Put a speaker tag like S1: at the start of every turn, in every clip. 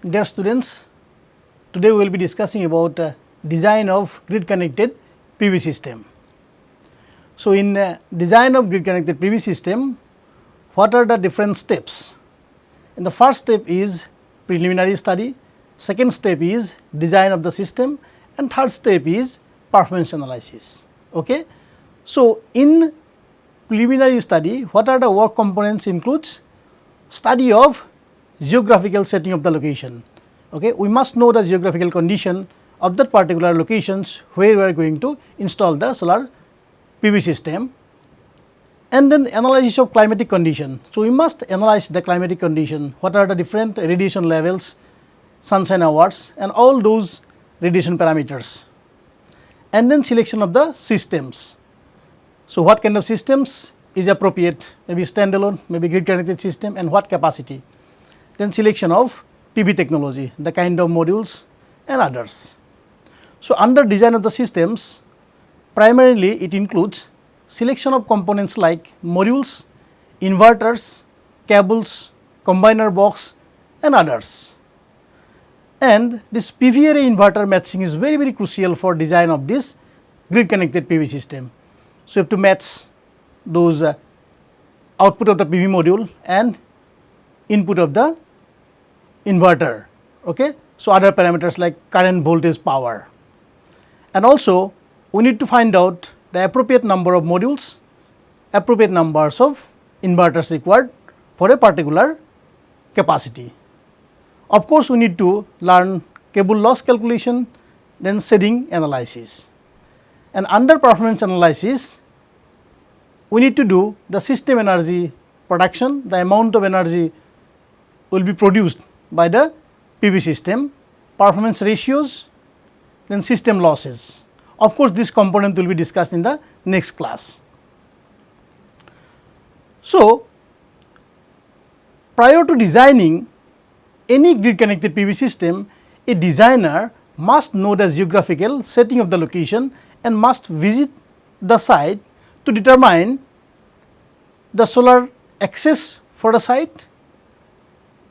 S1: Dear students, today we will be discussing about design of grid connected PV system. So, in design of grid connected PV system, what are the different steps? And the first step is preliminary study, second step is design of the system, and third step is performance analysis. Okay? So, in preliminary study, what are the work components includes? Study of geographical setting of the location. Okay, we must know the geographical condition of that particular locations where we are going to install the solar PV system, and then analysis of climatic condition. So, we must analyze the climatic condition, what are the different radiation levels, sunshine hours, and all those radiation parameters, and then selection of the systems. So, what kind of systems is appropriate, maybe standalone, maybe grid connected system, and what capacity. Then selection of PV technology, the kind of modules and others. So, under design of the systems, primarily it includes selection of components like modules, inverters, cables, combiner box and others. And this PV array inverter matching is very crucial for design of this grid connected PV system. So, you have to match those output of the PV module and input of the inverter. Okay? So, other parameters like current, voltage, power, and also we need to find out the appropriate number of modules, appropriate numbers of inverters required for a particular capacity. Of course, we need to learn cable loss calculation, then shedding analysis, and under performance analysis we need to do the system energy production, the amount of energy will be produced by the PV system, performance ratios, then system losses. Of course, this component will be discussed in the next class. So, prior to designing any grid connected PV system, a designer must know the geographical setting of the location and must visit the site to determine the solar access for the site,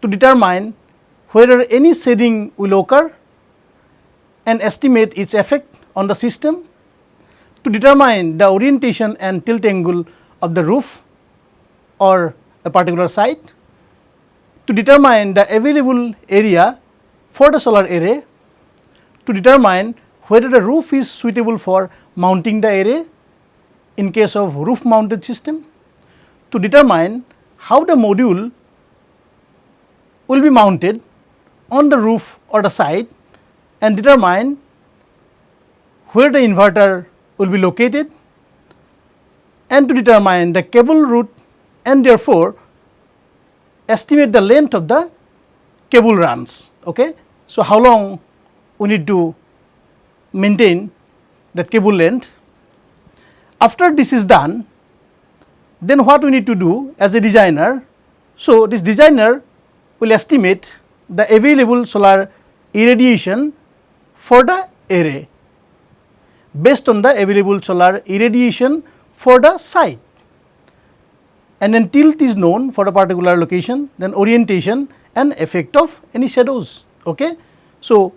S1: to determine whether any shedding will occur and estimate its effect on the system, to determine the orientation and tilt angle of the roof or a particular site, to determine the available area for the solar array, to determine whether the roof is suitable for mounting the array in case of roof mounted system, to determine how the module will be mounted on the roof or the site, and determine where the inverter will be located, and to determine the cable route and therefore estimate the length of the cable runs. Okay? So, how long we need to maintain the cable length. After this is done, then what we need to do as a designer. So, this designer will estimate the available solar irradiation for the array based on the available solar irradiation for the site, and then tilt is known for a particular location, then orientation and effect of any shadows. Okay? So,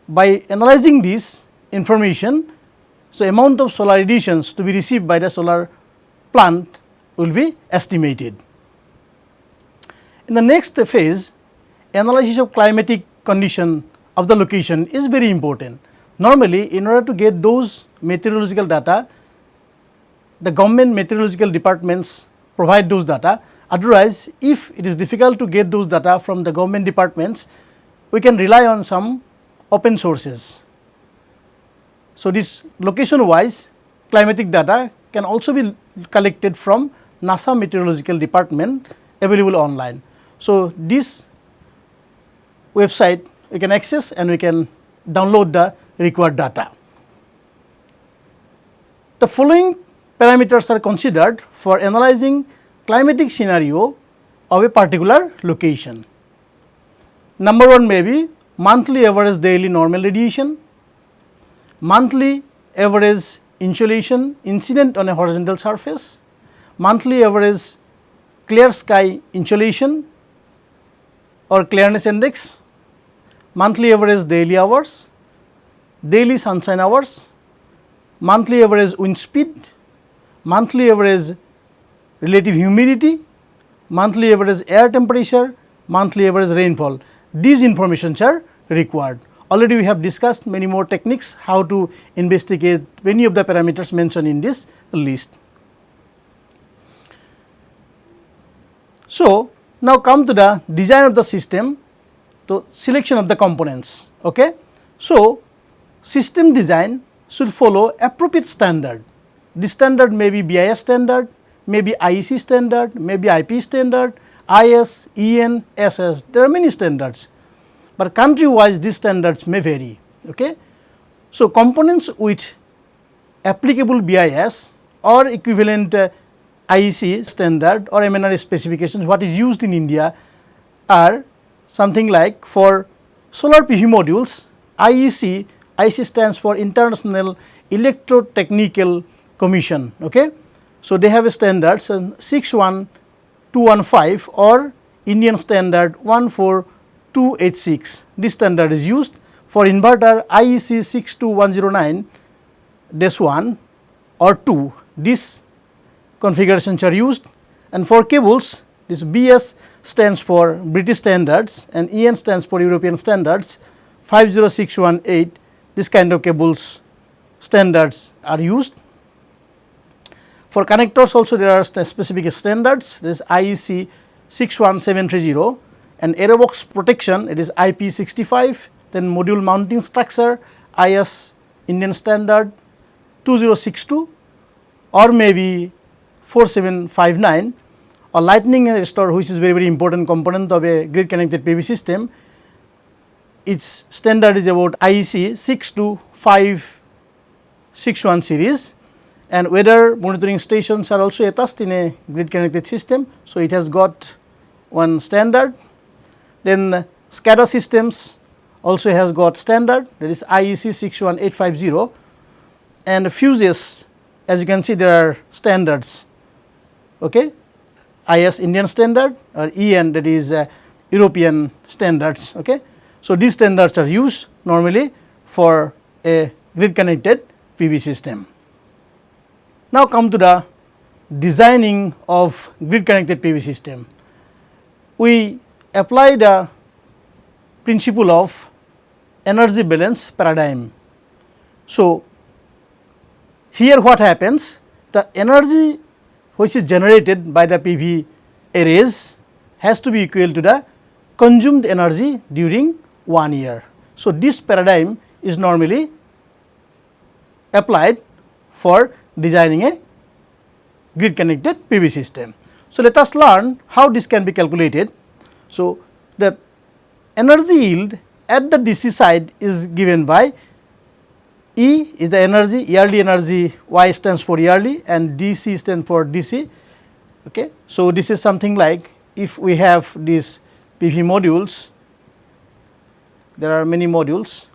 S1: by analyzing this information, so amount of solar radiations to be received by the solar plant will be estimated. In the next phase, analysis of climatic condition of the location is very important. Normally, in order to get those meteorological data, the government meteorological departments provide those data. Otherwise, if it is difficult to get those data from the government departments, we can rely on some open sources. So, this location wise climatic data can also be collected from NASA meteorological department available online. So, this website we can access and we can download the required data. The following parameters are considered for analyzing climatic scenario of a particular location. Number 1 may be monthly average daily normal radiation, monthly average insolation incident on a horizontal surface, monthly average clear sky insolation or clearness index, monthly average daily hours, daily sunshine hours, monthly average wind speed, monthly average relative humidity, monthly average air temperature, monthly average rainfall. These informations are required. Already we have discussed many more techniques how to investigate many of the parameters mentioned in this list. So, now come to the design of the system, the selection of the components. Okay? So, system design should follow appropriate standard. The standard may be BIS standard, may be IEC standard, may be IP standard, IS, EN, SS. There are many standards, but country wise these standards may vary. Okay? So, components with applicable BIS or equivalent IEC standard or MNRE specifications what is used in India are something like for solar PV modules, IEC stands for International Electrotechnical Commission. Okay? So, they have a standard 61215 or Indian standard 14286. This standard is used for inverter IEC 62109-1 or 2. This configurations are used, and for cables this BS stands for British standards and EN stands for European standards 50618. This kind of cables standards are used. For connectors also there are specific standards. There is IEC 61730 and aerobox protection, it is IP 65. Then module mounting structure IS Indian standard 2062 or maybe 4759, or lightning arrestor which is very important component of a grid connected PV system. Its standard is about IEC 62561 series, and weather monitoring stations are also attached in a grid connected system. So, it has got one standard. Then SCADA systems also has got standard, that is IEC 61850, and fuses, as you can see there are standards. Okay? IS Indian standard or EN, that is European standards. Okay? So, these standards are used normally for a grid connected PV system. Now, come to the designing of grid connected PV system. We apply the principle of energy balance paradigm. So, here what happens, the energy which is generated by the PV arrays has to be equal to the consumed energy during 1 year. So, this paradigm is normally applied for designing a grid connected PV system. So, let us learn how this can be calculated. So, the energy yield at the DC side is given by E is the energy, yearly energy, Y stands for yearly and DC stands for DC. Okay. So, this is something like if we have these PV modules, there are many modules,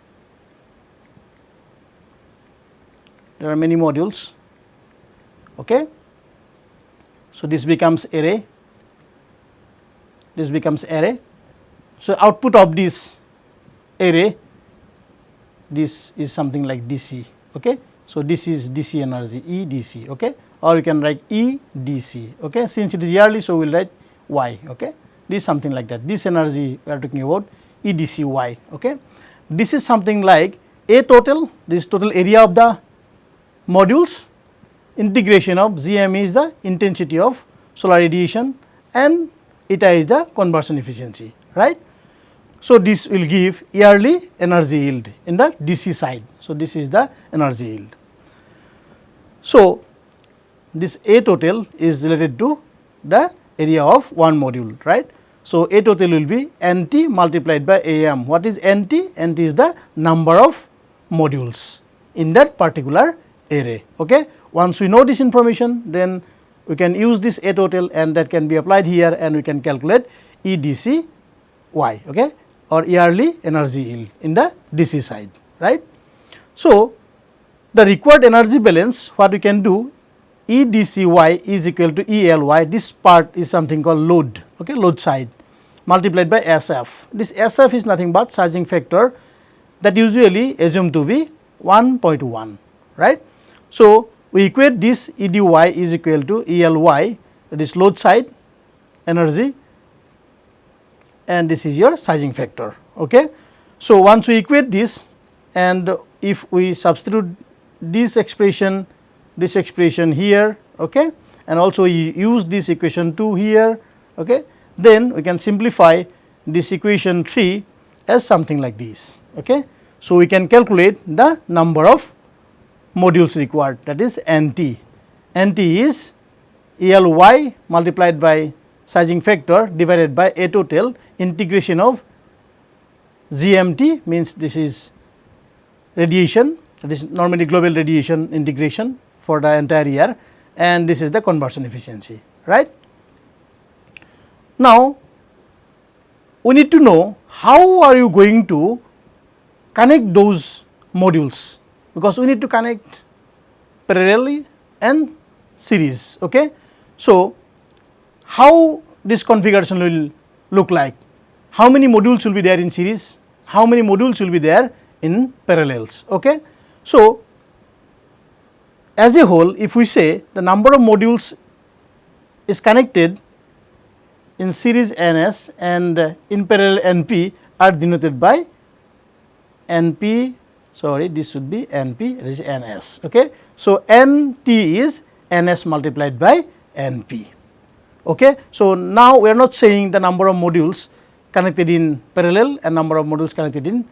S1: okay. So, this becomes array, So, output of this array, this is something like DC. Okay. So, this is DC energy EDC, okay, or you can write EDC. Okay. Since it is yearly, so we will write Y. Okay. This is something like that. This energy we are talking about EDCY. Okay. This is something like A total, this total area of the modules, integration of GME is the intensity of solar radiation and eta is the conversion efficiency, right. So, this will give yearly energy yield in the DC side. So, this is the energy yield. So, this A total is related to the area of one module, right. So, A total will be NT multiplied by AM. What is NT? NT is the number of modules in that particular array. Okay. Once we know this information, then we can use this A total and that can be applied here and we can calculate EDCY, okay, or yearly energy yield in the DC side, right. So, the required energy balance, what we can do, EDCY is equal to ELY, this part is something called load, okay, load side. multiplied by SF. This SF is nothing but charging factor that usually assumed to be 1.1, right. So, we equate this EDY is equal to ELY, that is load side energy, and this is your charging factor. Okay. So, once we equate this, and if we substitute this expression here, okay, and also we use this equation 2 here, okay, then we can simplify this equation 3 as something like this. Okay. So, we can calculate the number of modules required, that is NT. NT is ELY multiplied by charging factor divided by A total integration of GMT, means this is radiation, that is normally global radiation integration for the entire year, and this is the conversion efficiency, right. Now, we need to know how are you going to connect those modules, because we need to connect parallelly and series. Okay. So, how this configuration will look like, how many modules will be there in series, how many modules will be there in parallels. Okay. So, as a whole, if we say the number of modules is connected in series NS and in parallel NP are denoted by NP, sorry, this should be NP, this is NS. Okay. So, NT is NS multiplied by NP. Okay. So, now we are not saying the number of modules connected in parallel and number of modules connected in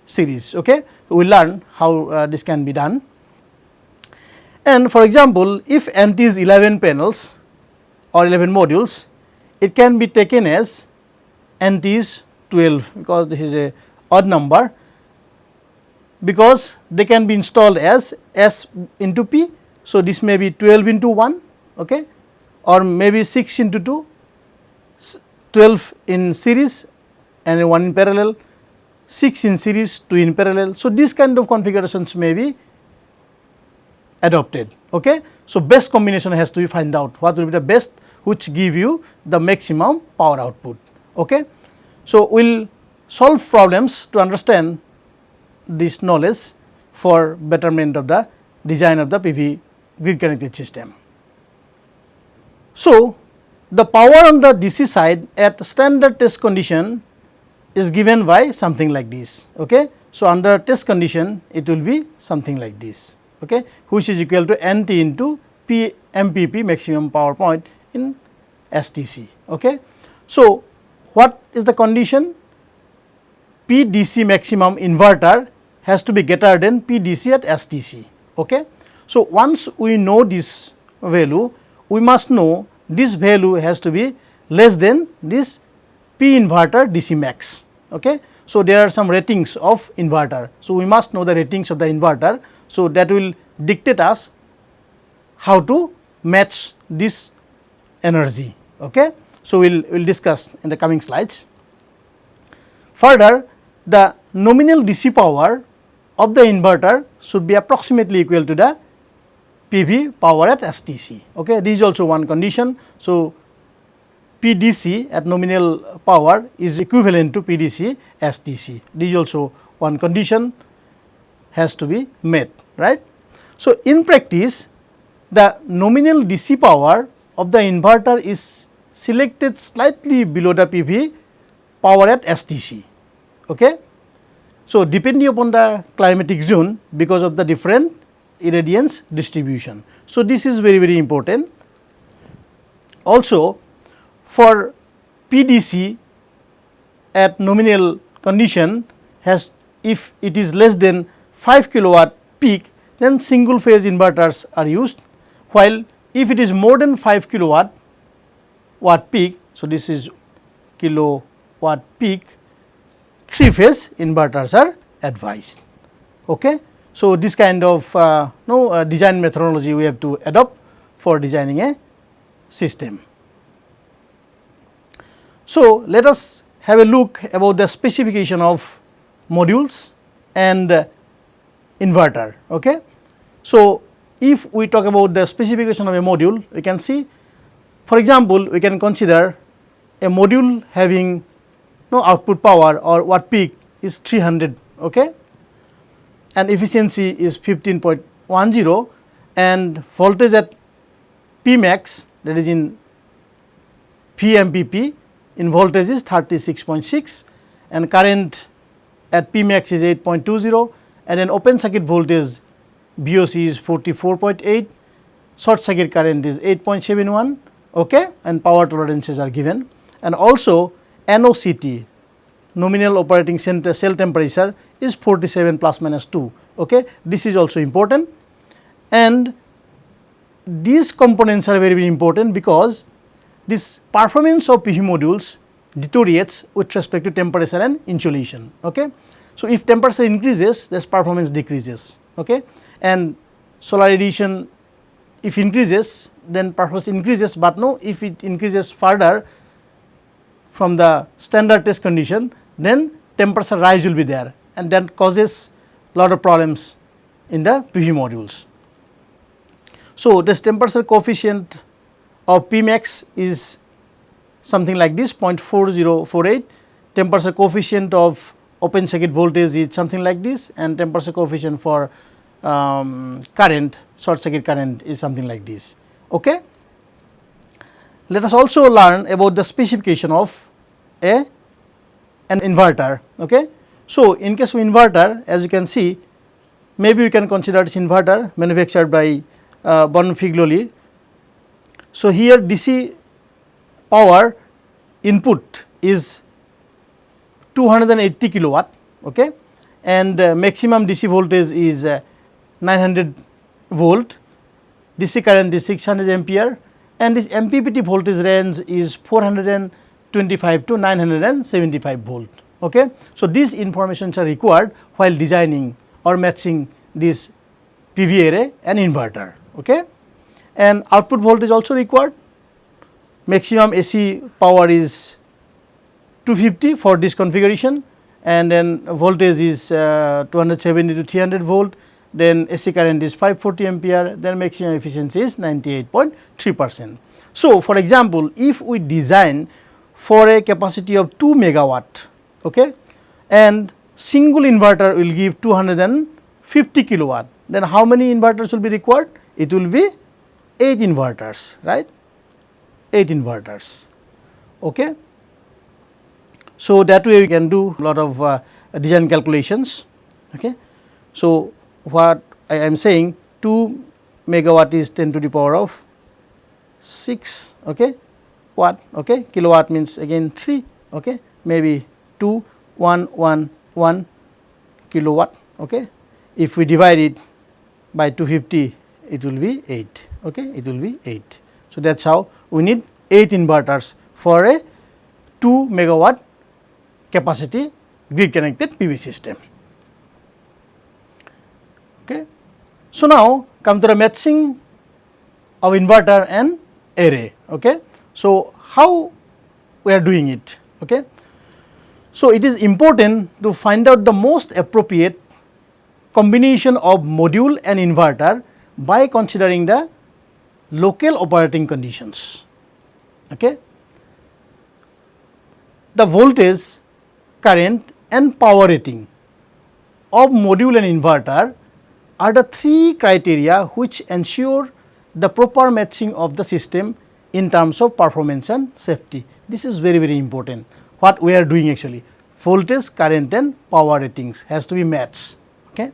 S1: series. Okay. We will learn how this can be done. And for example, if NT is 11 panels or 11 modules, it can be taken as NT is 12, because this is a odd number, because they can be installed as S into P. So, this may be 12 into 1, okay, or maybe 6 into 2, 12 in series and 1 in parallel, 6 in series, 2 in parallel. So, these kind of configurations may be adopted. Okay. So, best combination has to be find out what will be the best which give you the maximum power output. Okay. So, we will solve problems to understand this knowledge for betterment of the design of the PV grid connected system. So, the power on the DC side at standard test condition is given by something like this. Okay. So, under test condition it will be something like this, okay, which is equal to NT into P MPP, maximum power point in STC. Okay. So, what is the condition? PDC maximum inverter has to be greater than PDC at STC. Okay. So, once we know this value, we must know this value has to be less than this P inverter DC max. Okay. So, there are some ratings of inverter. So, we must know the ratings of the inverter. So, that will dictate us how to match this energy. Okay. So, we will discuss in the coming slides. Further, the nominal DC power of the inverter should be approximately equal to the PV power at STC. Okay. This is also one condition. So, PDC at nominal power is equivalent to PDC STC. This is also one condition has to be met, right. So, in practice, the nominal DC power of the inverter is selected slightly below the PV power at STC. Okay. So, depending upon the climatic zone, because of the different irradiance distribution. So, this is very, very important. Also, for PDC at nominal condition has, if it is less than 5 kilowatt peak, then single phase inverters are used, while if it is more than 5 kilowatt peak, so this is kilowatt peak, 3 phase inverters are advised. Okay. So, this kind of design methodology we have to adopt for designing a system. So, let us have a look about the specification of modules and inverter. Okay. So, if we talk about the specification of a module, we can see, for example, we can consider a module having output power or watt peak is 300, okay, and efficiency is 15.10, and voltage at P max, that is in VMPP, in voltage is 36.6, and current at P max is 8.20, and then open circuit voltage VOC is 44.8, short circuit current is 8.71, okay, and power tolerances are given, and also NOCT, nominal operating cell temperature, is 47 plus minus 2, okay. This is also important, and these components are very important because this performance of PV modules deteriorates with respect to temperature and insulation, okay. So, if temperature increases, this performance decreases, okay, and solar radiation if increases, then performance increases, but no, if it increases further from the standard test condition, then temperature rise will be there, and that causes lot of problems in the PV modules. So, this temperature coefficient of P max is something like this, 0.4048, temperature coefficient of open circuit voltage is something like this, and temperature coefficient for current, short circuit current, is something like this, okay. Let us also learn about the specification of an inverter, okay. So, in case of inverter, as you can see, maybe we can consider this inverter manufactured by Bonfiglio. So, here DC power input is 280 kilowatt, okay, and maximum DC voltage is 900 volt, DC current is 600 ampere, and this MPPT voltage range is 425 to 975 volt, okay. So, these informations are required while designing or matching this PV array and inverter, okay. And output voltage also required, maximum AC power is 250 for this configuration, and then voltage is 270 to 300 volt, then AC current is 540 ampere, then maximum efficiency is 98.3%. So, for example, if we design for a capacity of 2 megawatt, okay, and single inverter will give 250 kilowatt, then how many inverters will be required? It will be 8 inverters, right, 8 inverters, okay. So, that way we can do lot of design calculations, okay. So, what I am saying, 2 megawatt is 10 to the power of 6, okay, watt, okay, kilowatt means again 3, okay, maybe 2111 kilowatt, okay. If we divide it by 250, it will be 8, okay, it will be 8. So, that is how we need 8 inverters for a 2 megawatt capacity grid connected PV system, okay. So, now come to the matching of inverter and array, okay. So, how we are doing it, okay. So, it is important to find out the most appropriate combination of module and inverter by considering the local operating conditions, okay. The voltage, current and power rating of module and inverter are the 3 criteria which ensure the proper matching of the system in terms of performance and safety. This is very important. What we are doing actually, voltage, current and power ratings has to be matched, okay.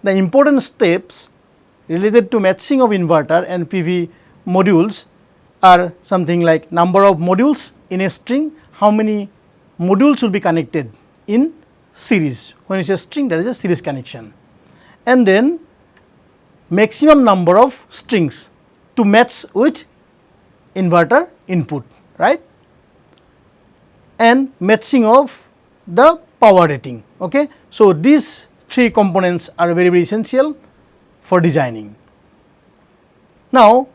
S1: The important steps related to matching of inverter and PV modules are something like number of modules in a string, how many modules will be connected in series. When you say string, that is a series connection, and then maximum number of strings to match with inverter input, right, and matching of the power rating, okay. So, these 3 components are very essential for designing. Now,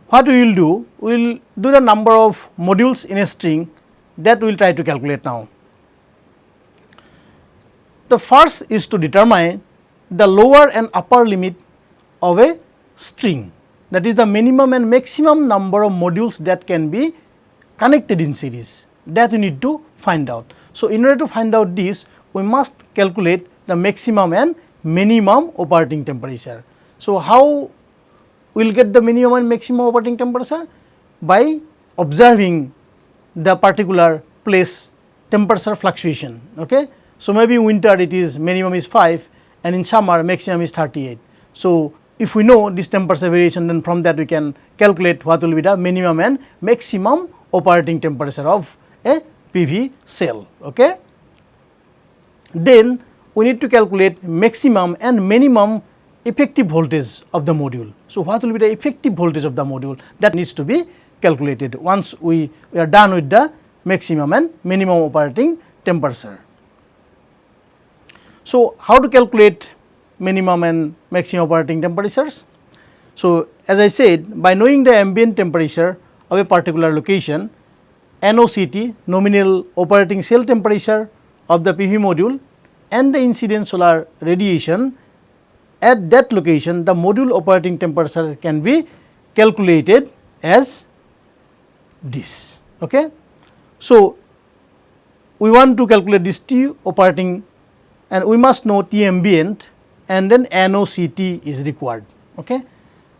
S1: what we will do? We will do the number of modules in a string, that we will try to calculate now. The first is to determine the lower and upper limit of a string, that is the minimum and maximum number of modules that can be connected in series. that we need to find out. So, in order to find out this, we must calculate the maximum and minimum operating temperature. So, how we will get the minimum and maximum operating temperature? By observing the particular place temperature fluctuation. Okay? So, maybe in winter it is minimum is 5 and in summer maximum is 38. So, if we know this temperature variation, then from that we can calculate what will be the minimum and maximum operating temperature of a PV cell. Okay? Then we need to calculate maximum and minimum effective voltage of the module. So, what will be the effective voltage of the module? That needs to be calculated once we are done with the maximum and minimum operating temperature. So, how to calculate minimum and maximum operating temperatures? So, as I said, by knowing the ambient temperature of a particular location, NOCT, nominal operating cell temperature of the PV module, and the incident solar radiation at that location, the module operating temperature can be calculated as this. Okay? So, we want to calculate this T operating, and we must know T ambient, and then NOCT is required. Okay?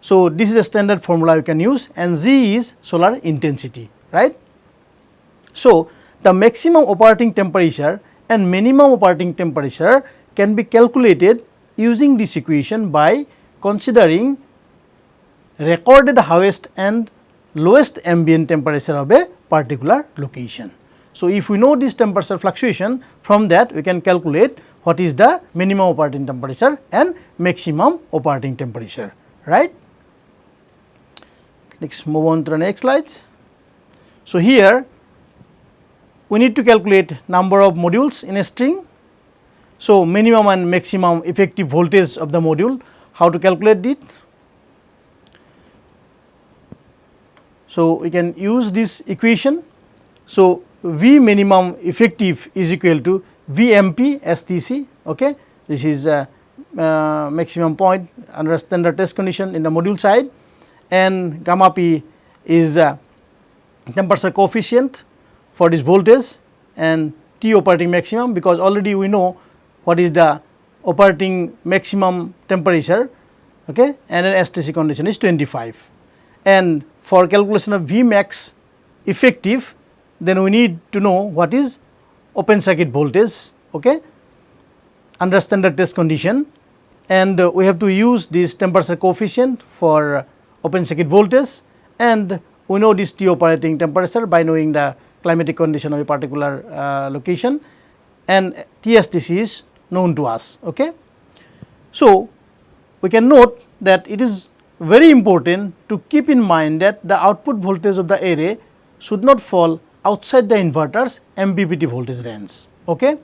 S1: So, this is a standard formula you can use, and Z is solar intensity, right. So, the maximum operating temperature and minimum operating temperature can be calculated using this equation by considering recorded highest and lowest ambient temperature of a particular location. So, if we know this temperature fluctuation, from that we can calculate what is the minimum operating temperature and maximum operating temperature, right. Let's move on to the next slides. So, here we need to calculate number of modules in a string. So, minimum and maximum effective voltage of the module, how to calculate it? So, we can use this equation. So, V minimum effective is equal to VMP STC. Okay? This is a maximum point under standard test condition in the module side, and gamma P is temperature coefficient for this voltage, and T operating maximum, because already we know what is the operating maximum temperature, okay, and then STC condition is 25. And for calculation of V max effective, then we need to know what is open circuit voltage, okay, under standard test condition, and we have to use this temperature coefficient for open circuit voltage, and we know this T operating temperature by knowing the climatic condition of a particular location, and TSTC is known to us. Okay? So, we can note that it is very important to keep in mind that the output voltage of the array should not fall outside the inverter's MPPT voltage range. Okay?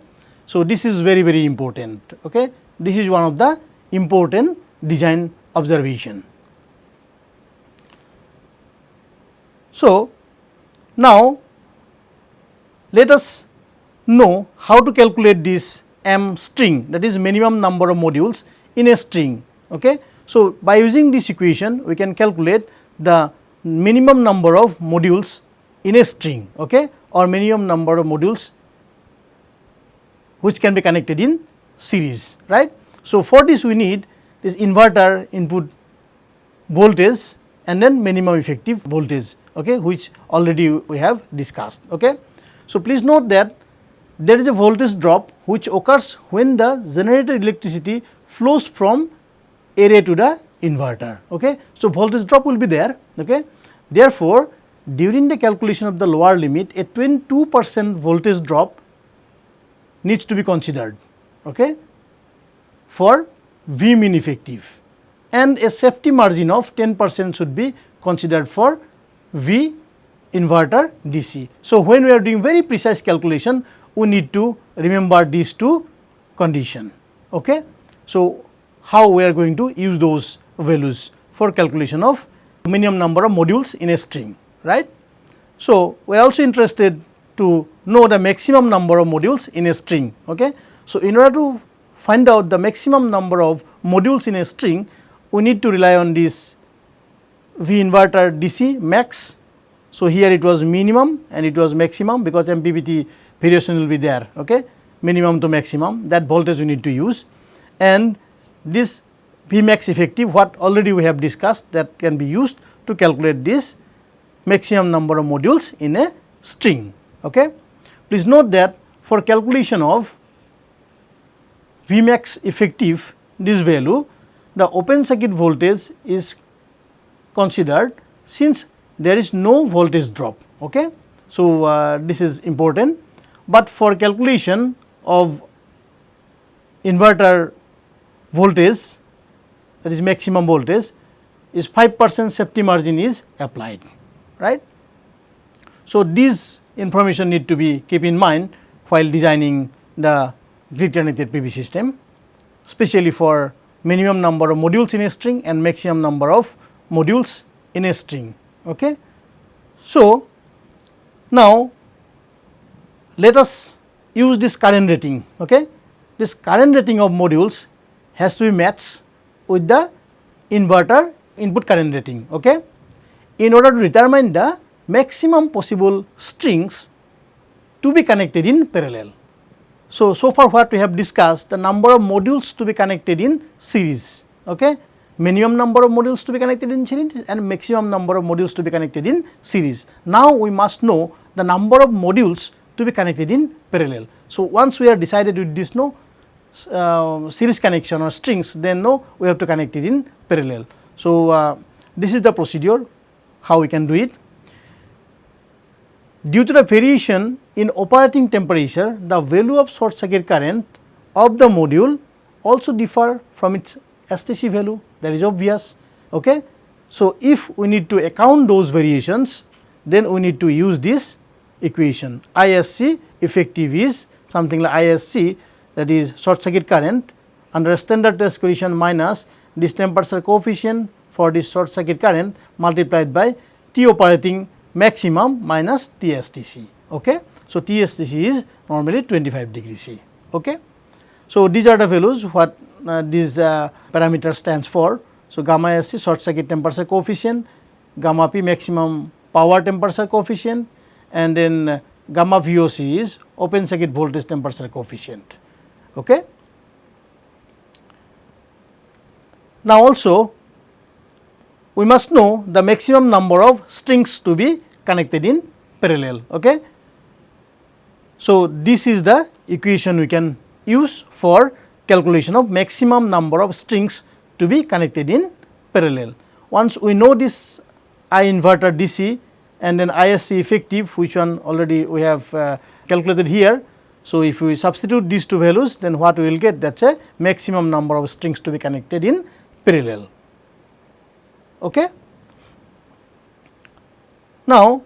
S1: So, this is very, very important. Okay? This is one of the important design observation. So, now let us know how to calculate this M string, that is minimum number of modules in a string. Okay? So, by using this equation we can calculate the minimum number of modules in a string, okay, or minimum number of modules which can be connected in series, right. So, for this we need this inverter input voltage and then minimum effective voltage, okay, which already we have discussed. Okay. So, please note that there is a voltage drop which occurs when the generated electricity flows from array to the inverter. Okay. So, voltage drop will be there. Okay. Therefore, during the calculation of the lower limit, a 22% voltage drop needs to be considered, okay, for V min effective, and a safety margin of 10% should be considered for V inverter DC. So, when we are doing very precise calculation, we need to remember these two conditions. Okay. So, how we are going to use those values for calculation of minimum number of modules in a string, right. So, we are also interested to know the maximum number of modules in a string. Okay. So, in order to find out the maximum number of modules in a string, we need to rely on this V inverter DC max. So, here it was minimum and it was maximum, because MPPT variation will be there, okay, minimum to maximum, that voltage we need to use. And this Vmax effective, what already we have discussed, that can be used to calculate this maximum number of modules in a string. Okay. Please note that for calculation of Vmax effective, this value, the open circuit voltage is considered, since there is no voltage drop. Okay. So, this is important, but for calculation of inverter voltage, that is maximum voltage, is 5% safety margin is applied, right. So, these information need to be keep in mind while designing the grid connected PV system, especially for minimum number of modules in a string and maximum number of modules in a string. Okay. So, now let us use this current rating. Okay. This current rating of modules has to be matched with the inverter input current rating. Okay. In order to determine the maximum possible strings to be connected in parallel. So far what we have discussed, the number of modules to be connected in series, okay, minimum number of modules to be connected in series and maximum number of modules to be connected in series. Now we must know the number of modules to be connected in parallel. So once we are decided with this series connection or strings, then we have to connect it in parallel. So this is the procedure how we can do it. Due to the variation in operating temperature, the value of short circuit current of the module also differ from its STC value, that is obvious. Okay. So, if we need to account those variations, then we need to use this equation. ISC effective is something like ISC, that is short circuit current under standard test condition minus this temperature coefficient for this short circuit current multiplied by T operating maximum minus TSTC. Okay. So, TSTC is normally 25 degree C. Okay. So, these are the values what this parameter stands for. So, gamma SC short circuit temperature coefficient, gamma P maximum power temperature coefficient, and then gamma VOC is open circuit voltage temperature coefficient. Okay. Now, also we must know the maximum number of strings to be connected in parallel. Okay. So, this is the equation we can use for calculation of maximum number of strings to be connected in parallel. Once we know this I inverter DC and then ISC effective, which one already we have calculated here. So, if we substitute these two values, then what we will get, that is a maximum number of strings to be connected in parallel. Okay. Now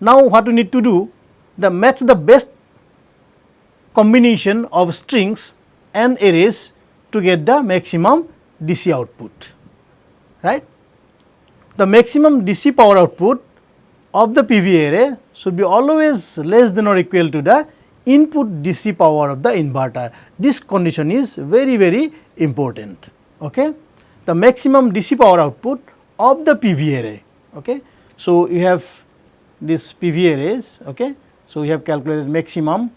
S1: what we need to do, match the best combination of strings and arrays to get the maximum DC output, right. The maximum DC power output of the PV array should be always less than or equal to the input DC power of the inverter. This condition is very, very important. Okay. The maximum DC power output of the PV array. Okay. So, you have this PV arrays. Okay. So, we have calculated maximum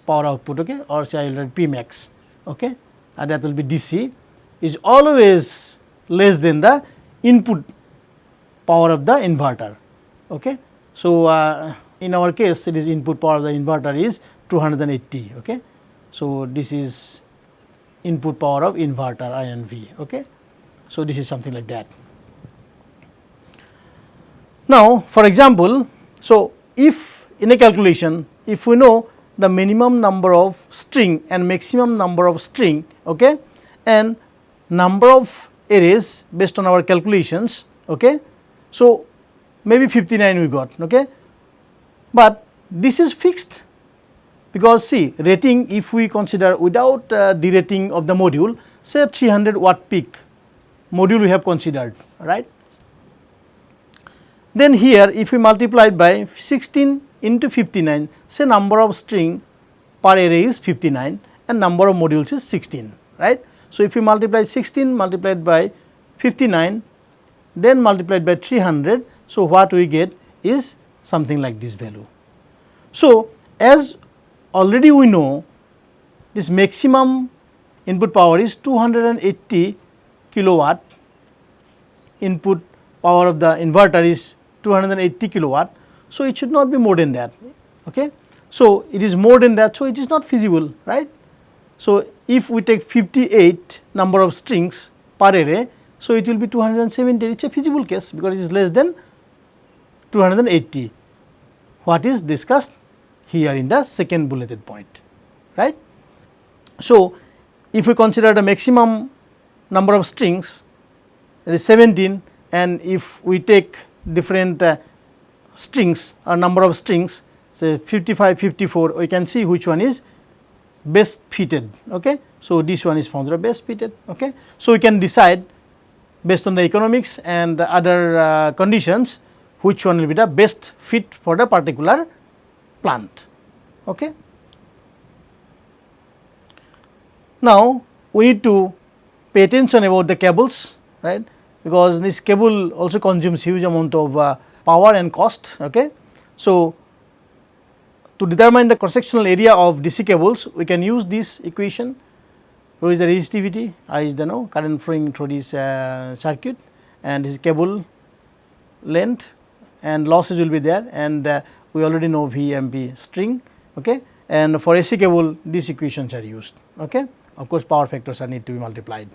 S1: power output, okay, or say I will write P max, okay, and that will be DC is always less than the input power of the inverter. Okay. So, in our case it is input power of the inverter is 280. Okay. So, this is input power of inverter I and V. Okay. So, this is something like that. Now, for example, so if in a calculation, if we know the minimum number of string and maximum number of string, okay, and number of arrays based on our calculations, okay. So, maybe 59 we got, okay, but this is fixed, because see rating, if we consider without derating of the module, say 300 watt peak module we have considered, right. Then here if we multiply it by 16 into 59, say number of string per array is 59 and number of modules is 16, right. So, if we multiply 16 multiplied by 59, then multiplied by 300. So, what we get is something like this value. So, as already we know, this maximum input power is 280 kilowatt, input power of the inverter is 280 kilowatt. So, it should not be more than that. Okay. So, it is more than that, so it is not feasible, right. So, if we take 58 number of strings per array, so it will be 270, it is a feasible case because it is less than 280, what is discussed here in the second bulleted point, right. So, if we consider the maximum number of strings, that is 17, and if we take different strings or number of strings, say 55, 54, we can see which one is best fitted. Okay. So, this one is found the best fitted. Okay. So, we can decide based on the economics and the other conditions which one will be the best fit for the particular plant. Okay. Now, we need to pay attention about the cables, right, because this cable also consumes huge amount of power and cost. Okay. So, to determine the cross sectional area of DC cables, we can use this equation. Rho is the resistivity, I is the current flowing through this circuit, and this cable length, and losses will be there, and we already know VMP string. Okay. And for AC cable, these equations are used. Okay. Of course, power factors are need to be multiplied.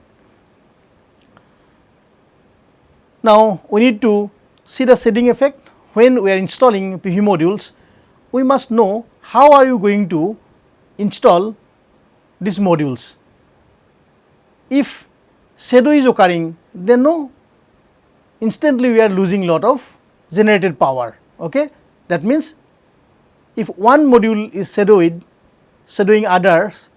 S1: Now, we need to see the shading effect. When we are installing PV modules, we must know how are you going to install these modules. If shadow is occurring, then instantly we are losing lot of generated power. Okay. That means, if one module is shadowing others,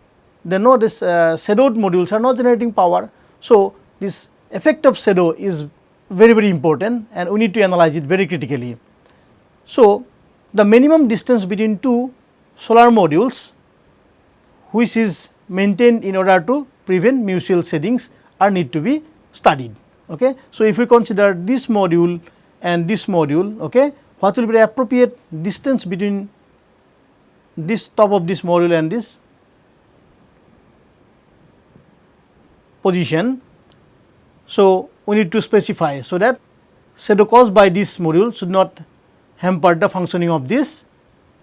S1: then this shadowed modules are not generating power. So, this effect of shadow is very important, and we need to analyze it very critically. So, the minimum distance between two solar modules which is maintained in order to prevent mutual shadings are need to be studied. Okay. So, if we consider this module and this module, okay, what will be the appropriate distance between this top of this module and this position. So, we need to specify, so that shadow caused by this module should not hamper the functioning of this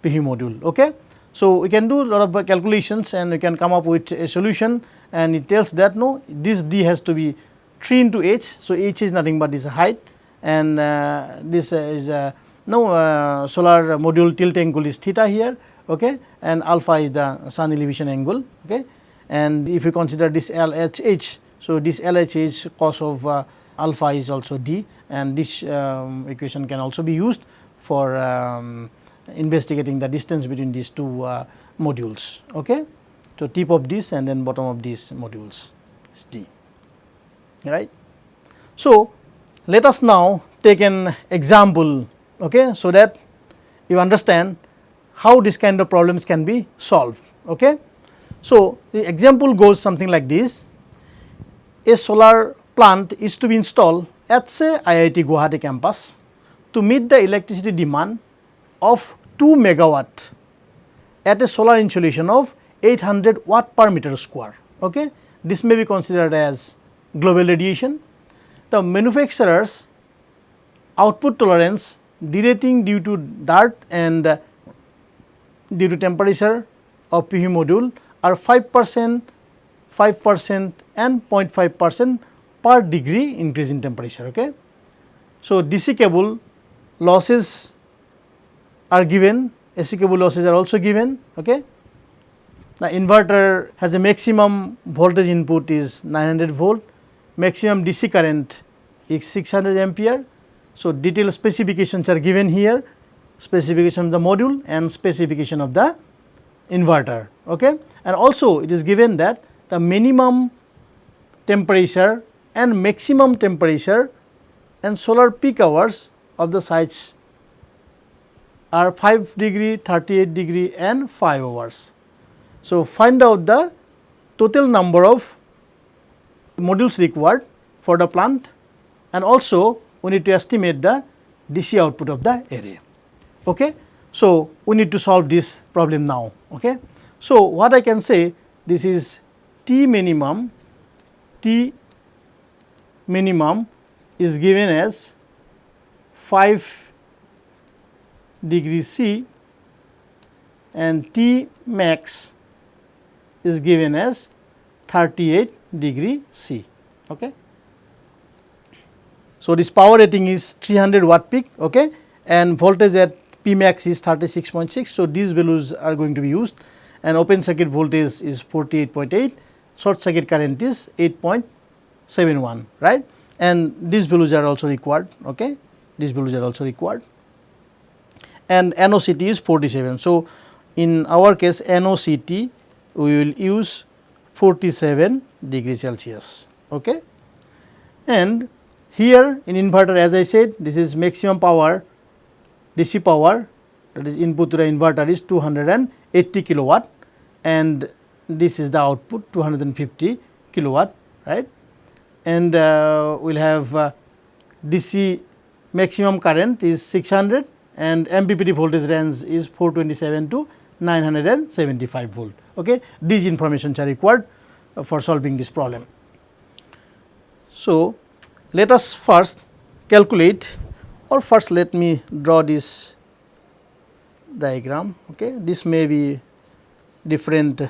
S1: PV module. Okay. So, we can do a lot of calculations and we can come up with a solution, and it tells that this D has to be 3 into H. So, H is nothing but this height, and this is solar module tilt angle is theta here. Okay. And alpha is the sun elevation angle. Okay. And if you consider this LHH, so this LHH cos of alpha is also D, and this equation can also be used for investigating the distance between these two modules. Okay. So, tip of this and then bottom of these modules is D, right. So, let us now take an example, okay, so that you understand how this kind of problems can be solved. Okay. So, the example goes something like this. A solar plant is to be installed at say IIT Guwahati campus to meet the electricity demand of 2 megawatt at a solar insolation of 800 watt per meter square. Okay. This may be considered as global radiation. The manufacturer's output tolerance derating due to dirt and due to temperature of PV module are 5%, 5% and 0.5% per degree increase in temperature. Okay. So, DC cable losses are given, AC cable losses are also given. Okay. The inverter has a maximum voltage input is 900 volt, maximum DC current is 600 ampere. So, detailed specifications are given here, specification of the module and specification of the inverter. Okay. And also it is given that the minimum temperature and maximum temperature and solar peak hours of the sites are 5 degree, 38 degree and 5 hours. So, find out the total number of modules required for the plant, and also we need to estimate the DC output of the array. Okay. So, we need to solve this problem now. Okay. So, what I can say, this is T minimum is given as 5 degree C and T max is given as 38 degree C. Okay. So, this power rating is 300 watt peak, okay, and voltage at P max is 36.6. So, these values are going to be used, and open circuit voltage is 48.8, short circuit current is 8.71, right, and these values are also required. Okay. These values are also required, and NOCT is 47. So, in our case NOCT we will use 47 degree Celsius. Okay. And here in inverter, as I said, this is maximum power, DC power, that is input to the inverter is 280 kilowatt, and this is the output 250 kilowatt, right, and we will have DC maximum current is 600 and MPPT voltage range is 427 to 975 volt. Okay. These informations are required for solving this problem. So, let us first calculate, or first let me draw this diagram. Okay. This may be different,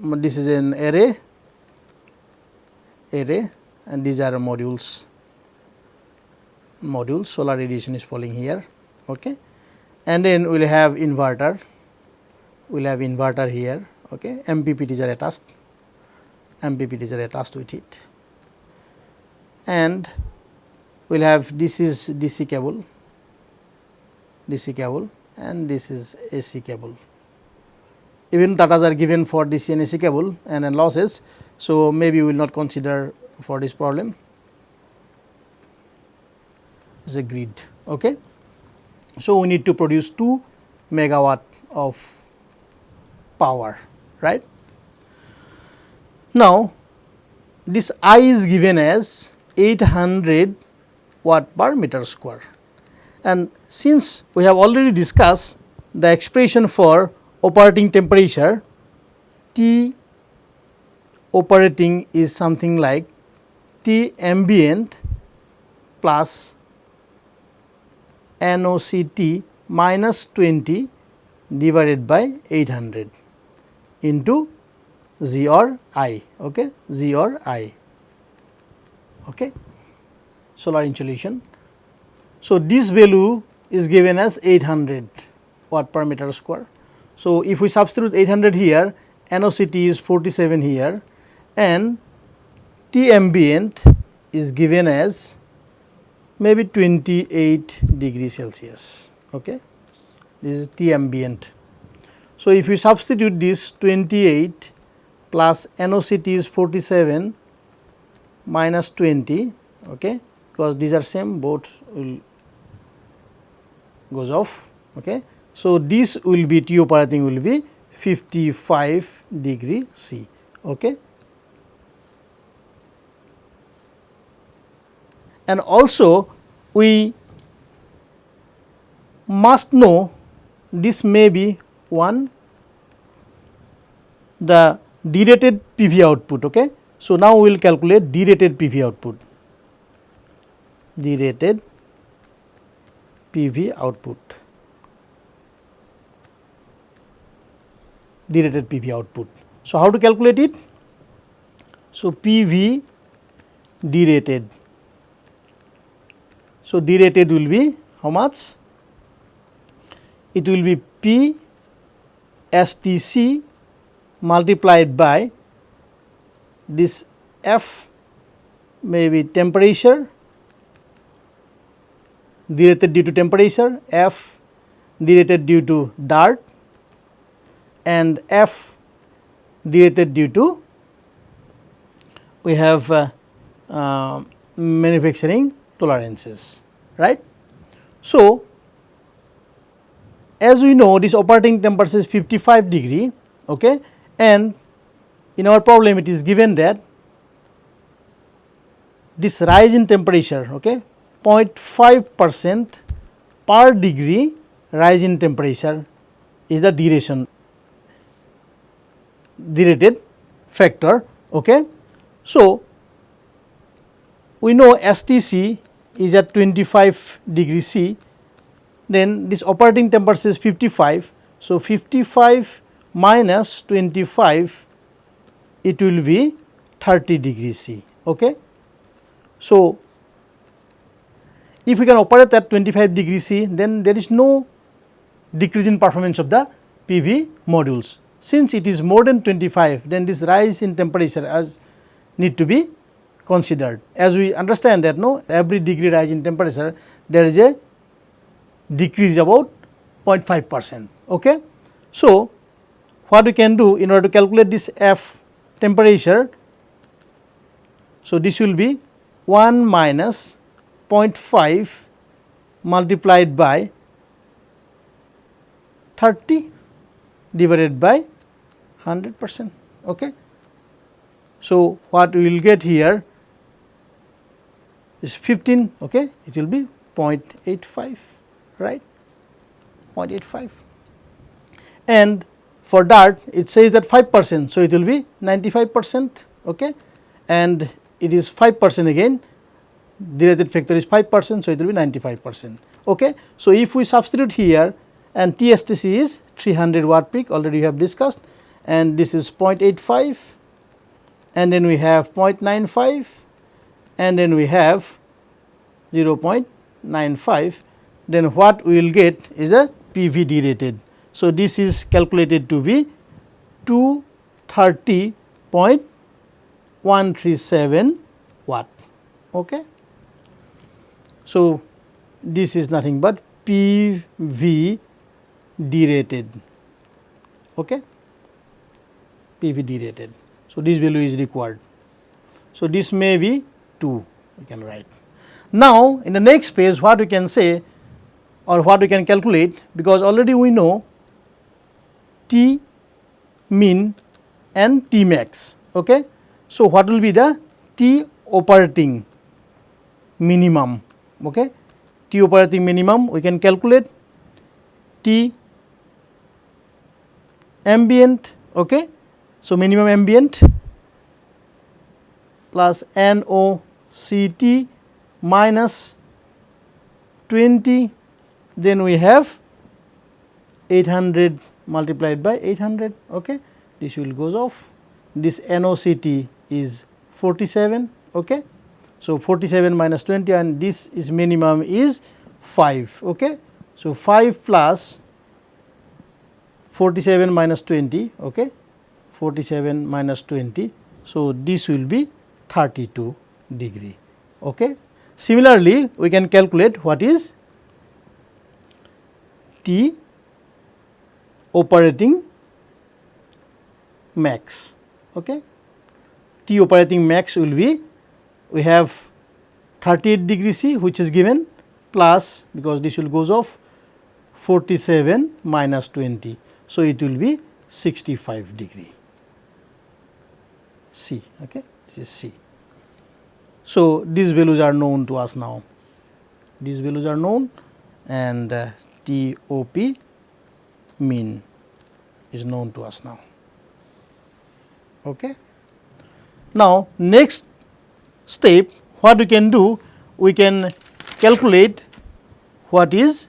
S1: this is an array, and these are modules. Solar radiation is falling here. Okay. And then we will have inverter, here. Okay. MPPTs are attached with it, and we will have, this is DC cable, and this is AC cable. Even datas are given for DC and AC cable and then losses. So, maybe we will not consider for this problem. It is a grid. Okay. So, we need to produce 2 megawatt of power, right. Now, this I is given as 800 watt per meter square, and since we have already discussed the expression for operating temperature, T operating is something like T ambient plus NOCT minus 20 divided by 800 into Z or I. Okay. Z or I. Okay. Solar insulation. So, this value is given as 800 watt per meter square. So, if we substitute 800 here, NOCT is 47 here, and T ambient is given as maybe 28 degree Celsius. Okay. This is T ambient. So, if you substitute this 28 plus NOCT is 47 minus 20, okay, because these are same, both will goes off. Okay. So, this will be, T operating will be 55 degree C. Okay. And also we must know this may be one the derated PV output. Okay. So, now we will calculate derated PV output. Derated PV output. Derated PV output. So, how to calculate it? So, PV derated. So, derated will be how much? It will be P STC multiplied by this F may be temperature, derated due to temperature, F derated due to dirt, and F derated due to we have manufacturing tolerances, right. So, as we know this operating temperature is 55 degree, okay, and in our problem it is given that this rise in temperature, okay, 0.5% per degree rise in temperature is the derated factor. Okay. So, we know STC is at 25 degrees C, then this operating temperature is 55. So, 55 minus 25, it will be 30 degrees C. Okay. So, if we can operate at 25 degrees C, then there is no decrease in performance of the PV modules. Since it is more than 25, then this rise in temperature as need to be considered. As we understand that no, every degree rise in temperature, there is a decrease about 0.5%. Okay. So, what we can do in order to calculate this F temperature, so this will be 1 minus 0.5 multiplied by 30 divided by 100%. Okay. So, what we will get here is 15, okay, it will be 0.85, right, 0.85, and for dart it says that 5%, so it will be 95%, okay, and it is 5% again, derated factor is 5%, so it will be 95%. Okay. So, if we substitute here, and TSTC is 300 watt peak, already we have discussed, and this is 0.85, and then we have 0.95, and then we have 0.95, then what we will get is a PV derated. So, this is calculated to be 230.137 watt. Okay. So, this is nothing but PV derated. Okay. PV derated. So, this value is required. So, this may be 2, we can write. Now, in the next page what we can say or what we can calculate, because already we know T min and T max. Okay. So, what will be the T operating minimum? Okay. T operating minimum we can calculate T ambient. Okay. So, minimum ambient plus NOCT minus 20, then we have 800 multiplied by 800. Okay. This will goes off. This NOCT is 47. Okay. So, 47 minus 20, and this is minimum is 5. Okay. So, 5 plus 47 minus 20. Okay. 47 minus 20. So, this will be 32 degree. Okay. Similarly, we can calculate what is T operating max. Okay. T operating max will be, we have 38 degrees C which is given, plus, because this will goes off, 47 minus 20. So, it will be 65 degree C. Okay. This is C. So, these values are known to us now. These values are known, and TOP mean is known to us now. Okay. Now, next step what we can do, we can calculate what is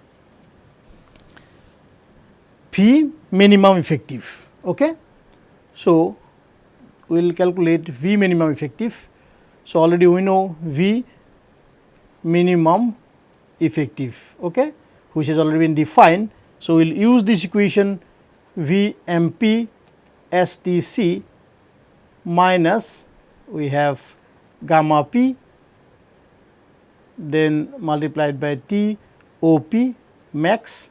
S1: V minimum effective. Okay. So, we will calculate V minimum effective. So, already we know V minimum effective, okay, which has already been defined. So, we will use this equation VMP STC minus, we have gamma P, then multiplied by T OP max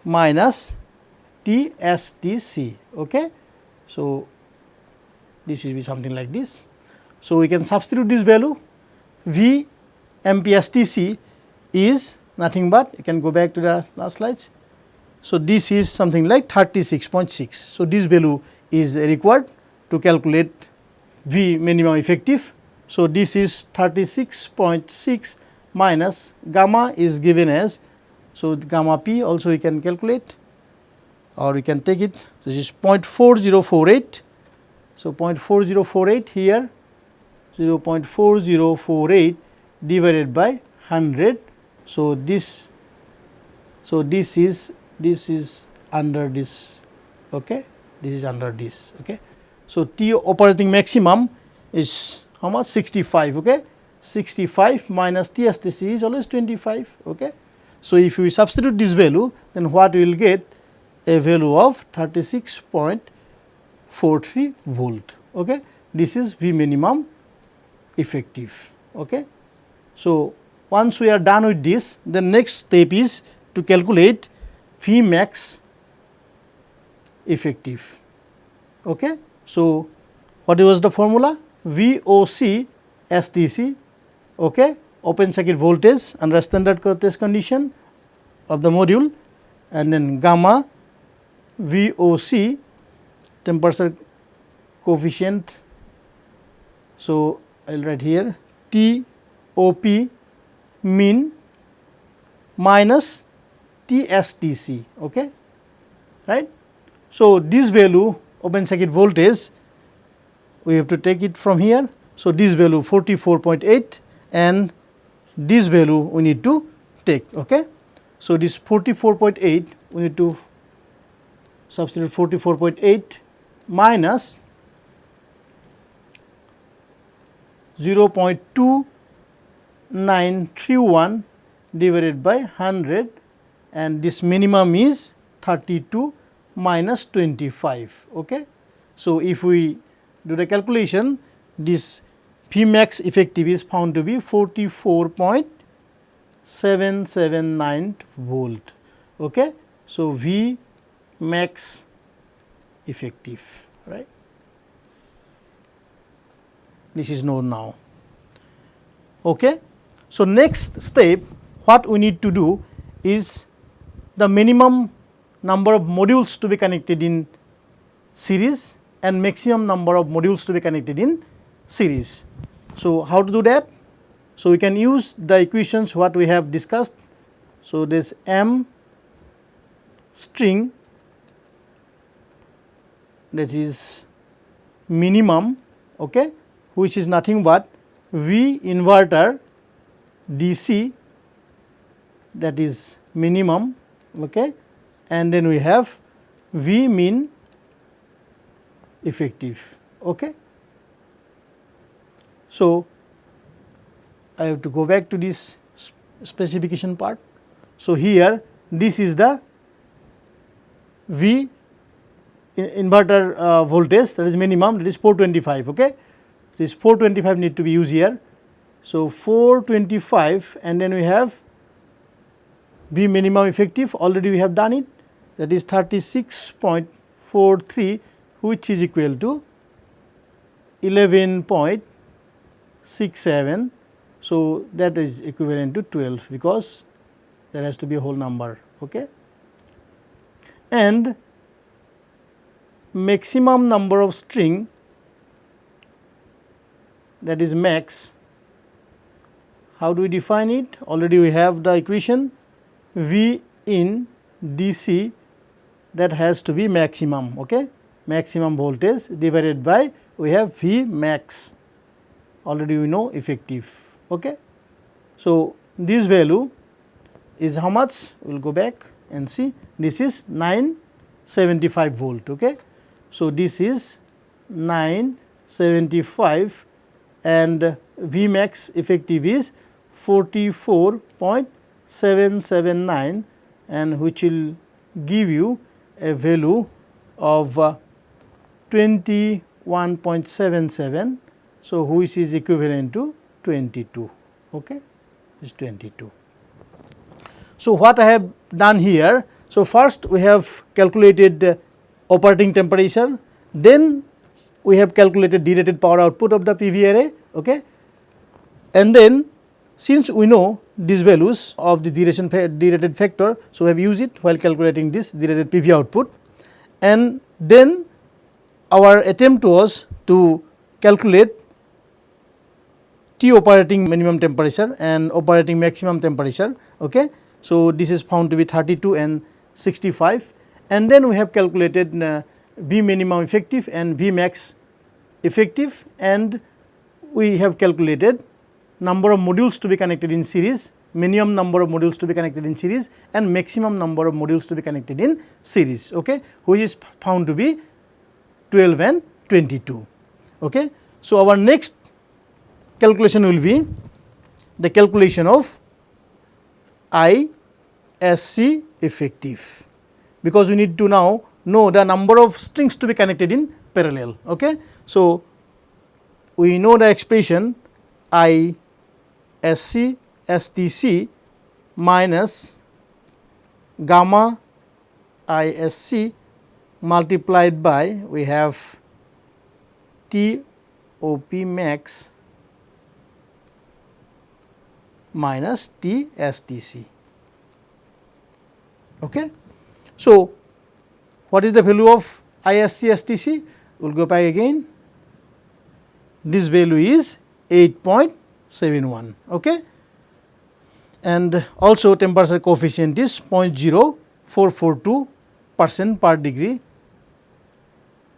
S1: minus T STC. Okay. So, this will be something like this. So, we can substitute this value. V MPSTC is nothing but, you can go back to the last slides. So, this is something like 36.6. So, this value is required to calculate V minimum effective. So, this is 36.6 minus gamma is given as, so gamma p also we can calculate or we can take it, this is 0.4048. So, 0.4048 here, 0.4048 divided by 100. So, this is under this, okay, this is under this, okay. So, T operating maximum is how much? 65, okay. 65 minus TSTC is always 25, okay. So, if we substitute this value, then what we will get? A value of 36.43 volt, okay. This is V minimum effective, okay. So, once we are done with this, the next step is to calculate V max effective, okay. So, what was the formula? VOC STC, okay, open circuit voltage under standard test condition of the module, and then gamma VOC temperature coefficient. So, I will write here TOP mean minus TSTC, okay, right. So, this value open circuit voltage we have to take it from here. So, this value 44.8 and this value we need to take, okay. So, this 44.8 we need to substitute 44.8 minus 0.2931 divided by 100, and this minimum is 32 minus 25, okay. So, if we do the calculation, this V max effective is found to be 44.779 volt, okay. So, V max effective, right. This is known now, okay. So, next step what we need to do is the minimum number of modules to be connected in series and maximum number of modules to be connected in series. So, how to do that? So, we can use the equations what we have discussed. So, this M string, that is minimum, okay, which is nothing but V inverter DC, that is minimum, okay, and then we have V min effective, okay. So, I have to go back to this specification part. So, here this is the V inverter voltage, that is minimum, that is 425, okay. This 425 need to be used here. So, 425 and then we have V minimum effective, already we have done it, that is 36.43, which is equal to 11.67. So, that is equivalent to 12, because there has to be a whole number, okay. And maximum number of string, that is max. How do we define it? Already we have the equation V in DC, that has to be maximum, okay, maximum voltage divided by we have V max, already we know effective, okay. So, this value is how much? We will go back and see, this is 975 volt, okay. So, this is 975 and V max effective is 44.779, and which will give you a value of 21.77. So, which is equivalent to 22, okay, is 22. So, what I have done here? So, first we have calculated operating temperature, then we have calculated derated power output of the PV array, okay, and then since we know these values of the derated factor, so we have used it while calculating this derated PV output, and then our attempt was to calculate T operating minimum temperature and operating maximum temperature. Okay. So, this is found to be 32 and 65, and then we have calculated V minimum effective and V max effective, and we have calculated number of modules to be connected in series, minimum number of modules to be connected in series, and maximum number of modules to be connected in series, okay, which is found to be 12 and 22. Okay. So, our next calculation will be the calculation of ISC effective, because we need to now know the number of strings to be connected in parallel. Okay. So, we know the expression ISC STC minus gamma ISC multiplied by, we have TOP max minus TSTC. Okay. So, what is the value of ISC STC? We will go back again. This value is 8.71. Okay. And also temperature coefficient is 0.0442% per degree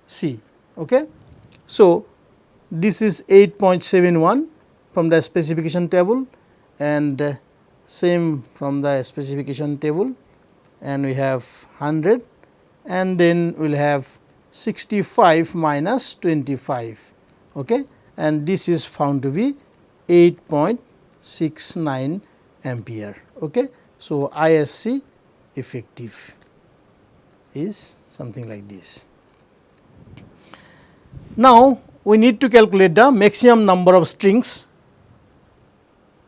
S1: C. Okay. So, this is 8.71 from the specification table, and same from the specification table, and we have 100, and then we will have 65 minus 25. Okay. And this is found to be 8.69 ampere. Okay. So, ISC effective is something like this. Now, we need to calculate the maximum number of strings.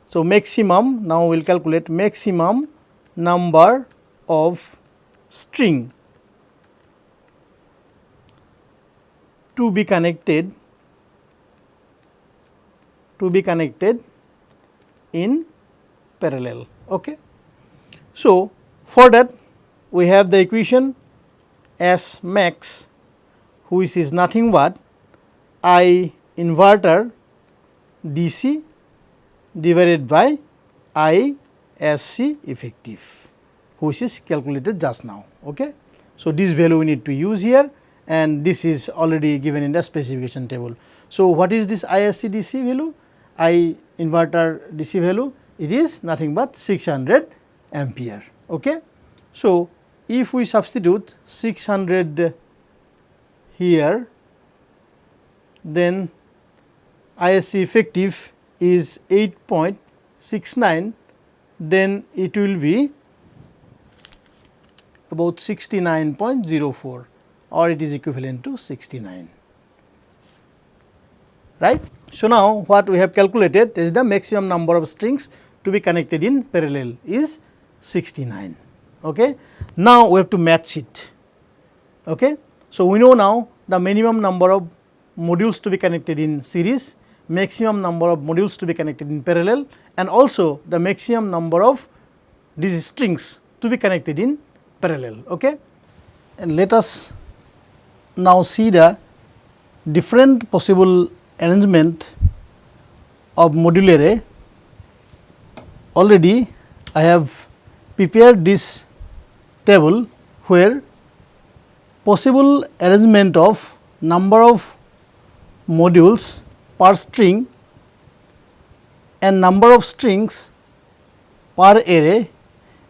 S1: So, maximum, now we will calculate maximum number of string to be connected in parallel. Okay. So, for that we have the equation S max, which is nothing but I inverter DC divided by ISC effective, which is calculated just now. Okay. So, this value we need to use here, and this is already given in the specification table. So, what is this ISC DC value? I inverter DC value, it is nothing but 600 ampere. Okay. So, if we substitute 600 here, then ISC effective is 8.69, then it will be about 69.04, or it is equivalent to 69. Right. So, now what we have calculated is the maximum number of strings to be connected in parallel is 69. Okay. Now, we have to match it. Okay. So, we know now the minimum number of modules to be connected in series, maximum number of modules to be connected in parallel, and also the maximum number of these strings to be connected in parallel. Okay. And let us now see the different possible arrangement of module array. Already I have prepared this table where possible arrangement of number of modules per string and number of strings per array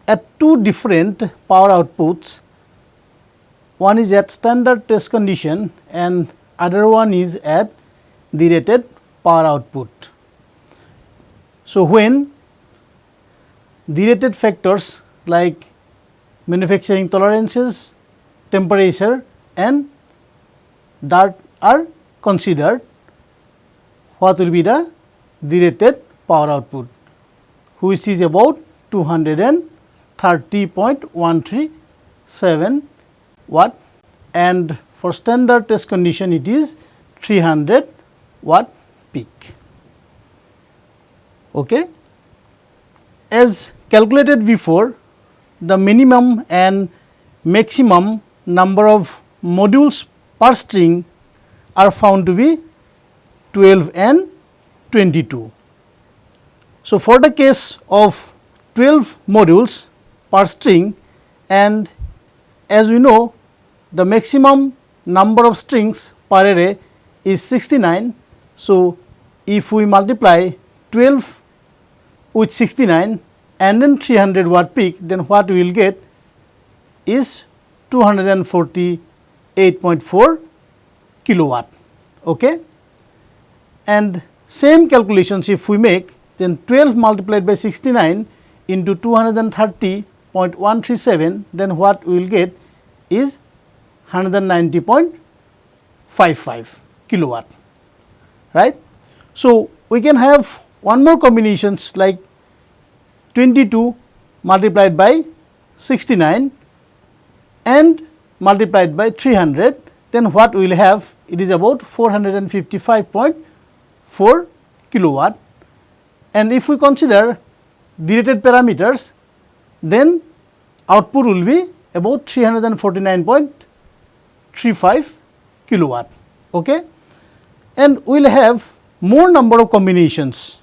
S1: at two different power outputs. One is at standard test condition and other one is at the rated power output. So, when the rated factors like manufacturing tolerances, temperature and dirt are considered, what will be the rated power output, which is about 230.137 watt, and for standard test condition it is 300 watt peak. Okay. As calculated before, the minimum and maximum number of modules per string are found to be 12 and 22. So, for the case of 12 modules per string, and as we know the maximum number of strings per array is 69. So, if we multiply 12 with 69 and then 300 watt peak, then what we will get is 248.4 kilowatt. Okay? And same calculations if we make, then 12 multiplied by 69 into 230.137, then what we will get is 190.55 kilowatt, right. So, we can have one more combinations like 22 multiplied by 69 and multiplied by 300, then what we will have, it is about 455.4 kilowatt. And if we consider the rated parameters, then output will be about 349.35 kilowatt. Okay? And we will have more number of combinations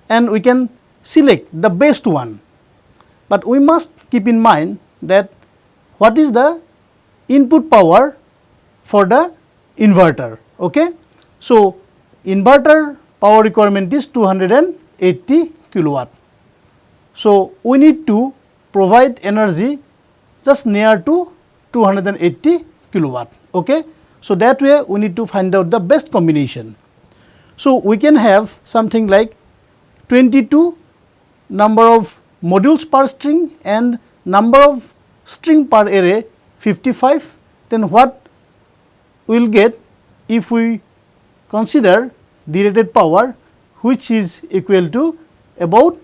S1: and we can select the best one, but we must keep in mind that what is the input power for the inverter. Okay? So, inverter power requirement is 280 kilowatt. So, we need to provide energy just near to 280 kilowatt. Okay? So, that way we need to find out the best combination. So, we can have something like 22 number of modules per string and number of string per array 55. Then what we will get if we consider the rated power, which is equal to about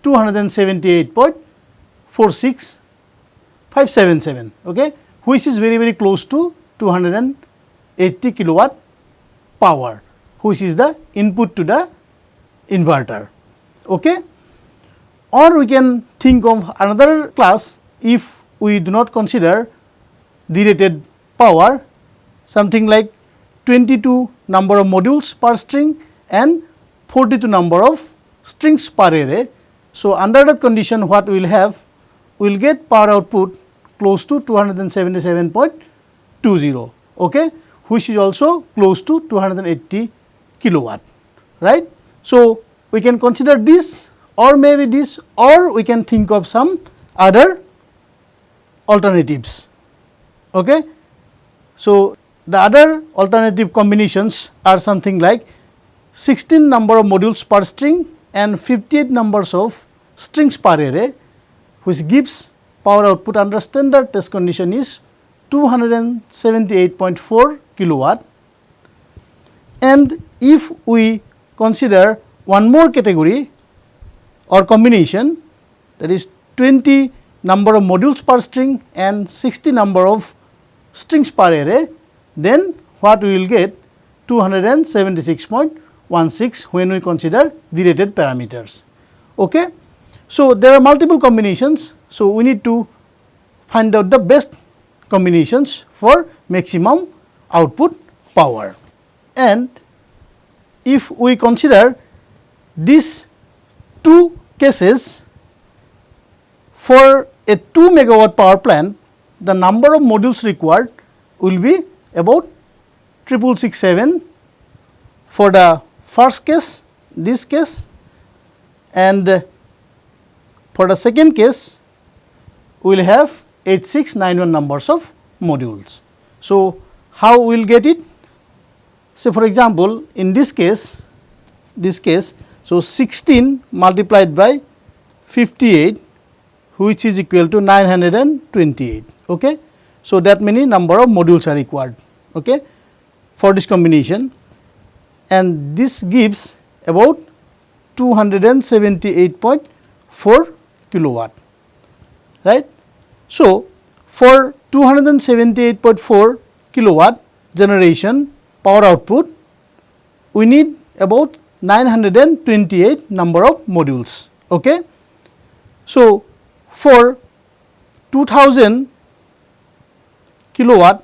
S1: 278.46577, okay, which is very close to 280 kilowatt power, which is the input to the inverter. Okay? Or we can think of another class if we do not consider the rated power, something like 22 number of modules per string and 42 number of strings per array. So, under that condition what we will have, we will get power output close to 277.20, okay, which is also close to 280 kilowatt, right. So, we can consider this or maybe this, or we can think of some other alternatives. Okay. So, the other alternative combinations are something like 16 number of modules per string and 58 numbers of strings per array, which gives power output under standard test condition is 278.4 kilowatt. And if we consider one more category or combination, that is 20 number of modules per string and 60 number of strings per array, then what we will get 276.16 when we consider the rated parameters. Okay? So, there are multiple combinations. So, we need to find out the best combinations for maximum output power. And if we consider these two cases, for a 2 megawatt power plant, the number of modules required will be about 6667 for the first case, this case, and for the second case we will have 8691 numbers of modules. So, how we will get it? So, for example, in this case, so 16 multiplied by 58, which is equal to 928. Okay. So, that many number of modules are required, okay, for this combination, and this gives about 278.4 kilowatt, right. So, for 278.4 kilowatt generation power output, we need about 928 number of modules. Okay. So, for 2000 kilowatt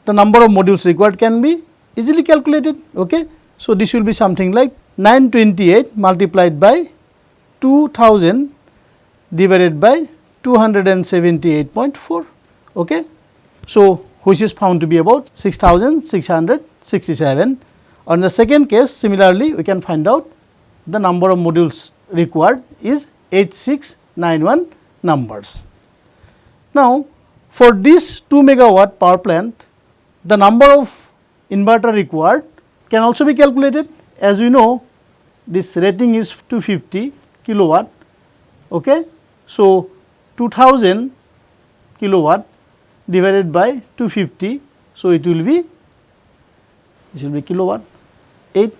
S1: the number of modules required can be easily calculated. Okay. So, this will be something like 928 multiplied by 2000 divided by 278.4. Okay. So, which is found to be about 6667. On the second case, similarly we can find out the number of modules required is 8691 numbers. Now, for this 2 megawatt power plant, the number of inverter required can also be calculated. As we know, this rating is 250 kilowatt. Okay. So, 2000 kilowatt divided by 250. So, it will be kilowatt, 8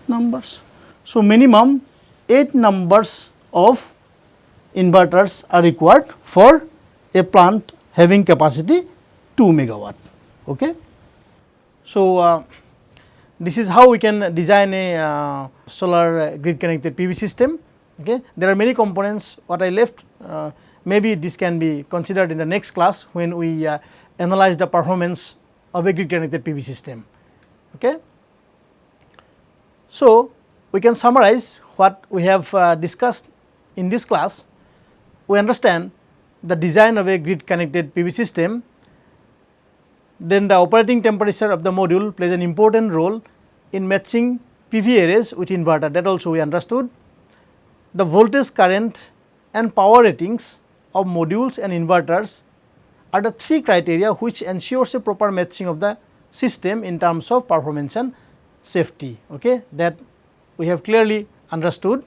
S1: numbers. So, minimum 8 numbers of inverters are required for a plant having capacity 2 megawatt. Okay. So, this is how we can design a solar grid connected PV system. Okay. There are many components what I left, maybe this can be considered in the next class when we analyze the performance of a grid connected PV system. Okay. So, we can summarize what we have discussed in this class. We understand the design of a grid connected PV system, then the operating temperature of the module plays an important role in matching PV arrays with inverter, that also we understood. The voltage, current and power ratings of modules and inverters are the 3 criteria which ensures a proper matching of the system in terms of performance and safety. Okay, that we have clearly understood.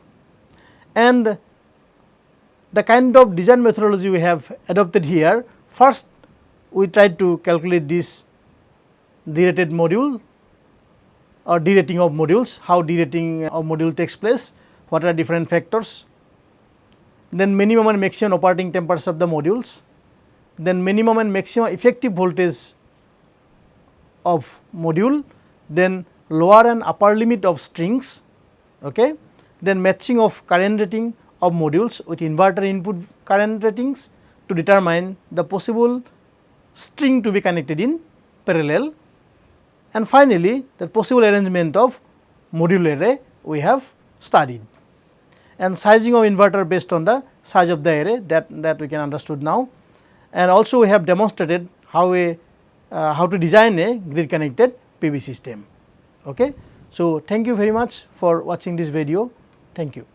S1: And the kind of design methodology we have adopted here, first we tried to calculate this derated module or derating of modules, how derating of module takes place, what are different factors, then minimum and maximum operating temperature of the modules, then minimum and maximum effective voltage of module, then lower and upper limit of strings, okay, then matching of current rating of modules with inverter input current ratings to determine the possible string to be connected in parallel, and finally, the possible arrangement of module array we have studied, and sizing of inverter based on the size of the array that we can understood now, and also we have demonstrated how to design a grid connected PV system. Okay. So, thank you very much for watching this video. Thank you.